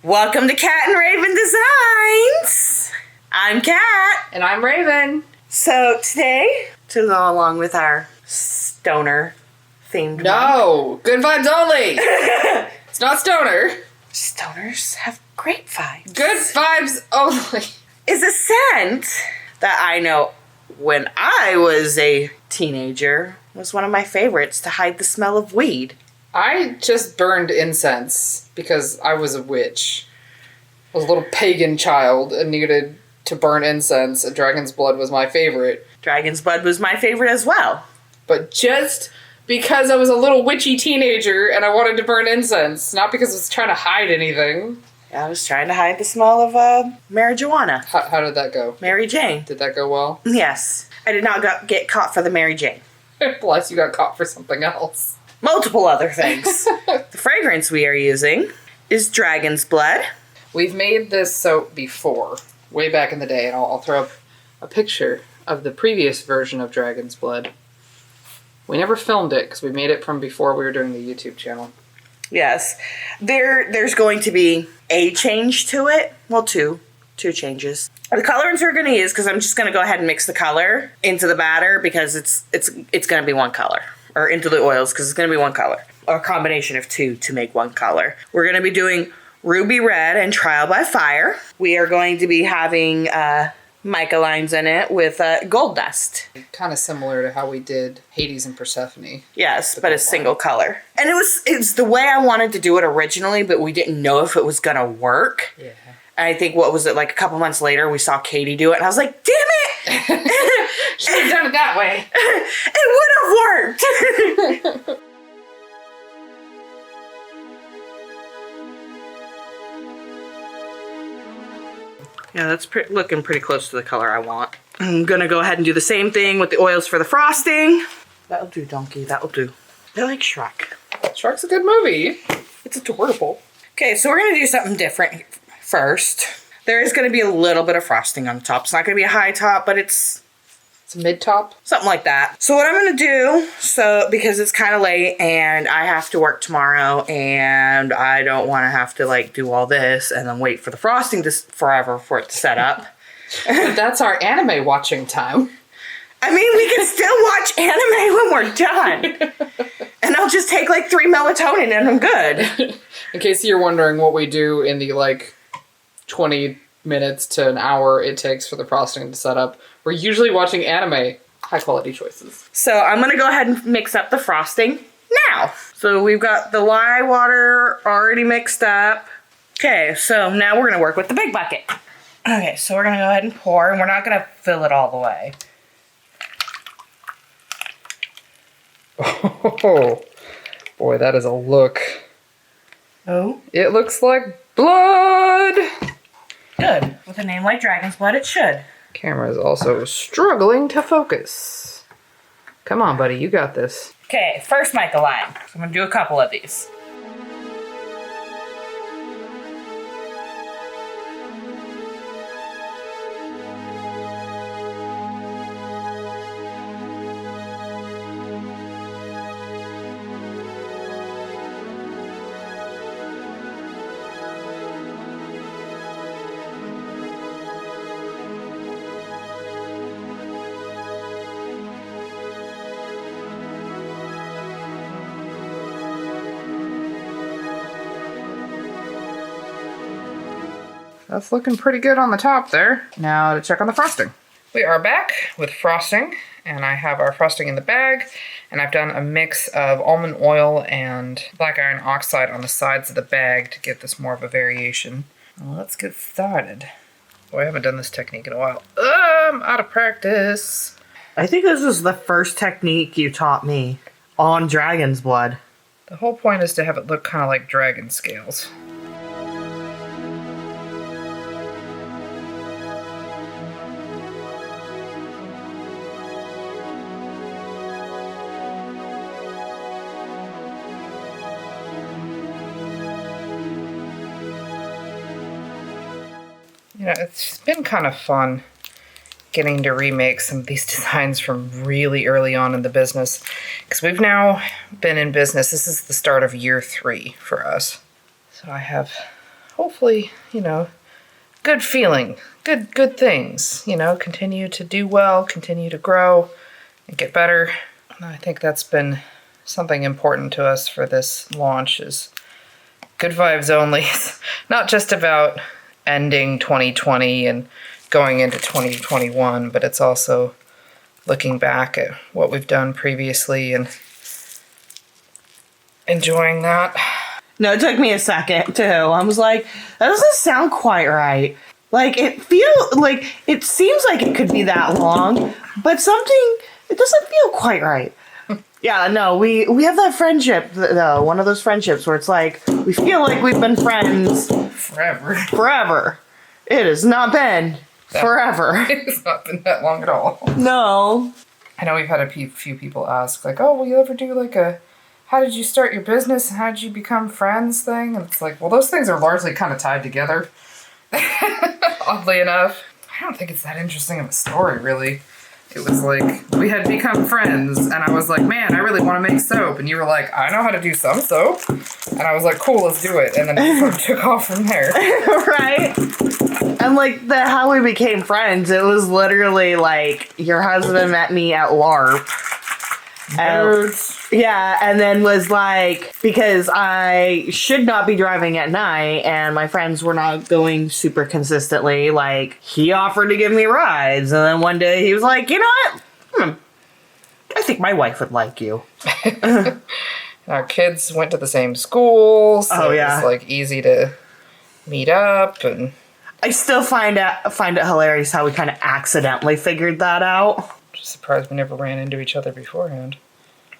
Welcome to Cat and Raven Designs. I'm Cat. And I'm Raven. So today, to go along with our stoner themed No, good vibes only. It's not stoner. Stoners have great vibes. Good vibes only. Is a scent that I know when I was a teenager was one of my favorites to hide the smell of weed. I just burned incense because I was a witch. I was a little pagan child and needed to burn incense, and dragon's blood was my favorite. Dragon's blood was my favorite as well. But just because I was a little witchy teenager and I wanted to burn incense, not because I was trying to hide anything. I was trying to hide the smell of marijuana. How did that go? Mary Jane. Did that go well? Yes. I did not get caught for the Mary Jane. Plus you got caught for something else. Multiple other things. The fragrance we are using is Dragon's Blood. We've made this soap before, way back in the day, and I'll throw up a picture of the previous version of Dragon's Blood. We never filmed it because we made it from before we were doing the YouTube channel. Yes. There's going to be a change to it. Well, two changes. The colorants we're going to use, because I'm just going to go ahead and mix the color into the batter because it's going to be one color. Or into the oils because it's going to be one color. Or a combination of two to make one color. We're going to be doing Ruby Red and Trial by Fire. We are going to be having mica lines in it with gold dust. Kind of similar to how we did Hades and Persephone. Yes, but a single color. And it's the way I wanted to do it originally, but we didn't know if it was going to work. Yeah. I think, what was it, like a couple months later, we saw Katie do it, and I was like, damn it! Should have done it that way. It would have worked! Yeah, that's looking pretty close to the color I want. I'm gonna go ahead and do the same thing with the oils for the frosting. That'll do, donkey, that'll do. I like Shrek. Shrek's a good movie. It's adorable. Okay, so we're gonna do something different first. There is gonna be a little bit of frosting on the top. It's not gonna be a high top, but it's a mid-top. Something like that. So what I'm gonna do, because it's kind of late and I have to work tomorrow and I don't wanna have to like do all this and then wait for the frosting to forever for it to set up. But that's our anime watching time. I mean, we can still watch anime when we're done. And I'll just take like 3 melatonin and I'm good. In case you're wondering what we do in the 20 minutes to an hour it takes for the frosting to set up, we're usually watching anime. High quality choices. So I'm going to go ahead and mix up the frosting now. So we've got the lye water already mixed up. Okay, so now we're going to work with the big bucket. Okay, so we're going to go ahead and pour, and we're not going to fill it all the way. Oh, boy, that is a look. Oh? It looks like blood! Good. With a name like Dragon's Blood, it should. Camera is also struggling to focus. Come on, buddy, you got this. Okay, first mica line. So I'm going to do a couple of these. That's looking pretty good on the top there. Now to check on the frosting. We are back with frosting, and I have our frosting in the bag, and I've done a mix of almond oil and black iron oxide on the sides of the bag to get this more of a variation. Well, let's get started. Oh, I haven't done this technique in a while. I'm out of practice. I think this is the first technique you taught me on Dragon's Blood. The whole point is to have it look kind of like dragon scales. You know, it's been kind of fun getting to remake some of these designs from really early on in the business, because we've now been in business. This is the start of year 3 for us. So I have hopefully, good feeling, good things, continue to do well, continue to grow and get better. And I think that's been something important to us for this launch is good vibes only. It's not just about ending 2020 and going into 2021, but it's also looking back at what we've done previously and enjoying that. No, it took me a second too. I was like, that doesn't sound quite right. Like it seems like it could be that long, but it doesn't feel quite right. Yeah, no, we have that friendship though, one of those friendships where it's like we feel like we've been friends forever. It has not been forever. It's not been that long at all. No. I know we've had a few people ask, like, oh, will you ever do like a how did you start your business and how did you become friends thing? And it's like, well, those things are largely kind of tied together. Oddly enough. I don't think it's that interesting of a story, really. It was like, we had become friends, and I was like, man, I really want to make soap. And you were like, I know how to do some soap. And I was like, cool, let's do it. And then it sort of took off from there. Right? And like, how we became friends, it was literally like, your husband met me at LARP. And then was like, because I should not be driving at night and my friends were not going super consistently, like, he offered to give me rides. And then one day he was like, you know what? I think my wife would like you. Our kids went to the same school, so yeah. it was like easy to meet up. And I still find it hilarious how we kind of accidentally figured that out. just surprised we never ran into each other beforehand.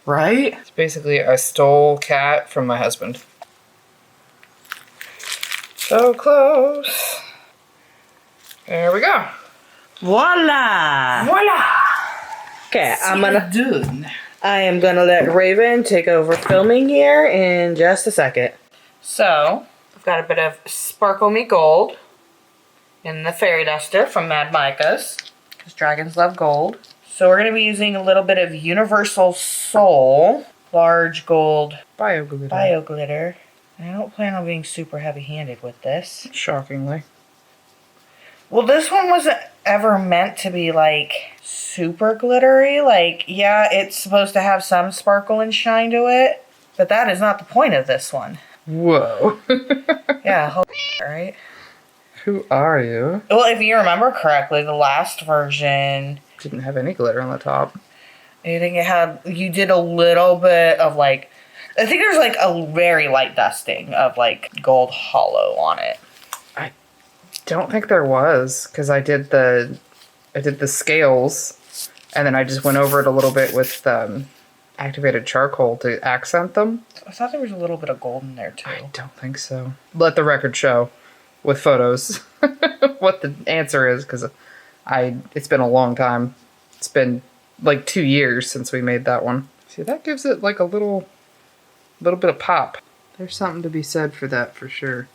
Right? It's basically, I stole Cat from my husband. So close. There we go. Voila! Voila! Okay, Done. I am gonna let Raven take over filming here in just a second. So, I've got a bit of Sparkle Me Gold in the Fairy Duster from Mad Micah's, because dragons love gold. So we're going to be using a little bit of Universal Soul, large gold bioglitter. And I don't plan on being super heavy-handed with this. Shockingly. Well, this one wasn't ever meant to be, like, super glittery. Like, yeah, it's supposed to have some sparkle and shine to it, but that is not the point of this one. Whoa. Yeah, right? Who are you? Well, if you remember correctly, the last version Didn't have any glitter on the top. I think you did a little bit of like, I think there's like a very light dusting of like gold hollow on it. I don't think there was, because I did the scales, and then I just went over it a little bit with activated charcoal to accent them. I thought there was a little bit of gold in there too. I don't think so. Let the record show with photos what the answer is, because it's been a long time. It's been like 2 years since we made that one. See, that gives it like a little bit of pop. There's something to be said for that for sure.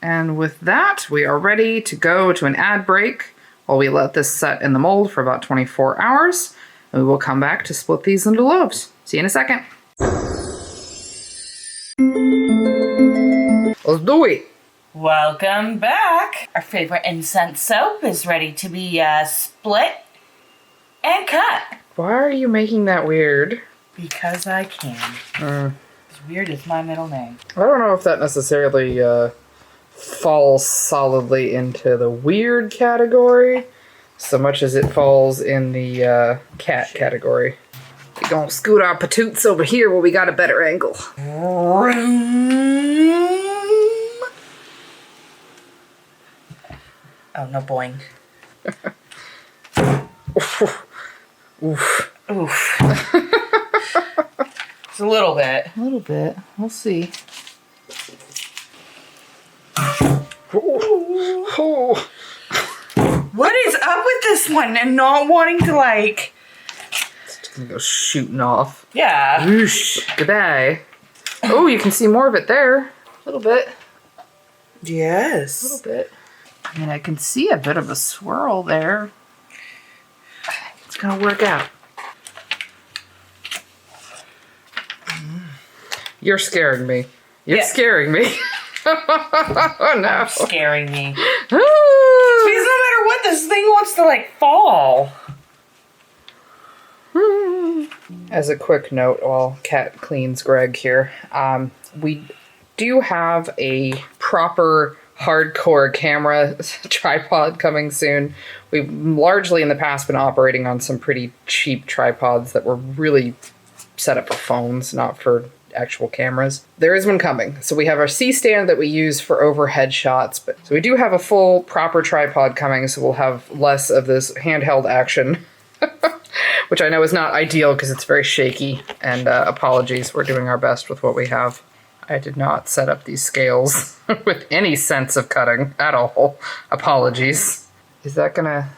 And with that, we are ready to go to an ad break while we let this set in the mold for about 24 hours. And we will come back to split these into loaves. See you in a second. Let's do it. Welcome back. Our favorite incense soap is ready to be split and cut. Why are you making that weird? Because I can. As weird as my middle name. I don't know if that necessarily falls solidly into the weird category so much as it falls in the cat category. We're gonna scoot our patoots over here where we got a better angle. Oh, no boing. Oof. Oof. It's a little bit. A little bit. We'll see. What is up with this one and not wanting to like... It's just gonna go shooting off. Yeah. Whoosh. Goodbye. Oh, you can see more of it there. A little bit. Yes. A little bit. I mean, I can see a bit of a swirl there. It's gonna work out. You're scaring me. You're scaring me. Oh no. Scaring me. Because no matter what, this thing wants to like fall. As a quick note, while Kat cleans Greg here, we do have a proper hardcore camera tripod coming soon. We've largely in the past been operating on some pretty cheap tripods that were really set up for phones, not for actual cameras. There is one coming. So we have our C-stand that we use for overhead shots, but so we do have a full proper tripod coming, so we'll have less of this handheld action. Which I know is not ideal because it's very shaky, and apologies, we're doing our best with what we have. I did not set up these scales with any sense of cutting at all. Apologies. Is that gonna...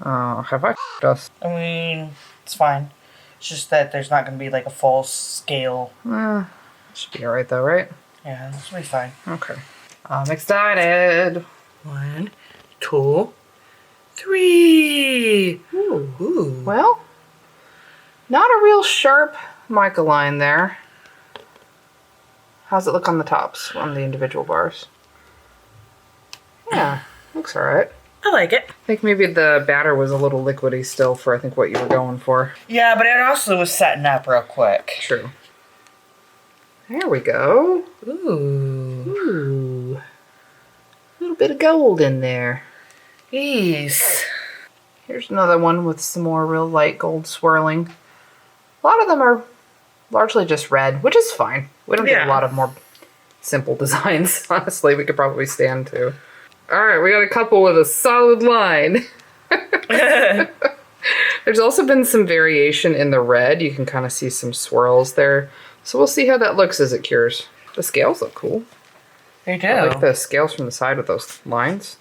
Oh, have I f***ed us? I mean, it's fine. It's just that there's not going to be like a full scale. Should be alright though, right? Yeah, this will be fine. Okay. I'm excited. 1, 2, 3. Ooh. Well, not a real sharp mica line there. How's it look on the tops, on the individual bars? Yeah, looks alright. I like it. I think maybe the batter was a little liquidy still for I think what you were going for. Yeah, but it also was setting up real quick. True. There we go. Ooh. A little bit of gold in there. Jeez. Here's another one with some more real light gold swirling. A lot of them are largely just red, which is fine. We don't get a lot of more simple designs, honestly. We could probably stand to. Alright, we got a couple with a solid line. There's also been some variation in the red. You can kind of see some swirls there. So we'll see how that looks as it cures. The scales look cool. They do. I like the scales from the side with those lines.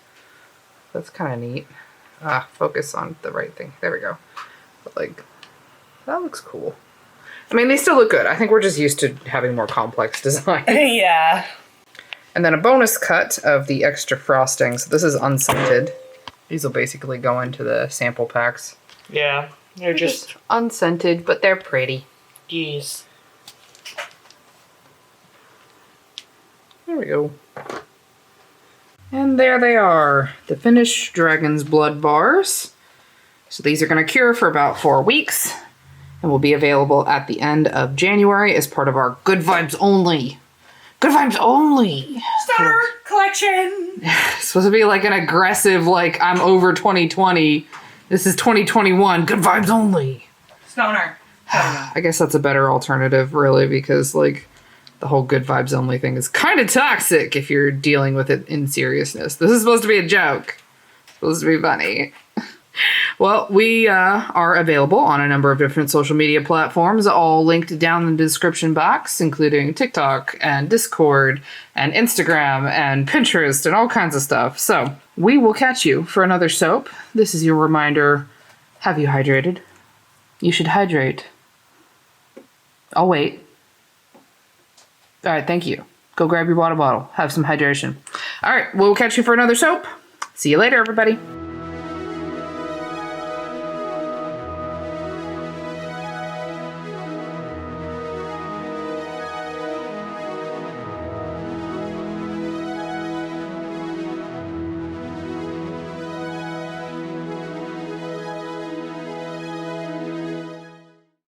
That's kind of neat. Focus on the right thing. There we go. But like, that looks cool. I mean, they still look good. I think we're just used to having more complex design. Yeah. And then a bonus cut of the extra frosting. So this is unscented. These will basically go into the sample packs. Yeah. They're just unscented, but they're pretty. Jeez. There we go. And there they are, the finished Dragon's Blood bars. So these are going to cure for about 4 weeks and will be available at the end of January as part of our Good Vibes Only. Good Vibes Only! Star collection! It's supposed to be like an aggressive, like, I'm over 2020. This is 2021. Good Vibes Only. Stoner. I guess that's a better alternative, really, because, like, the whole Good Vibes Only thing is kind of toxic if you're dealing with it in seriousness. This is supposed to be a joke. It's supposed to be funny. Well, we are available on a number of different social media platforms, all linked down in the description box, including TikTok and Discord and Instagram and Pinterest and all kinds of stuff. So we will catch you for another soap. This is your reminder. Have you hydrated? You should hydrate. I'll wait. All right, thank you. Go grab your water bottle. Have some hydration. All right, we'll catch you for another soap. See you later, everybody.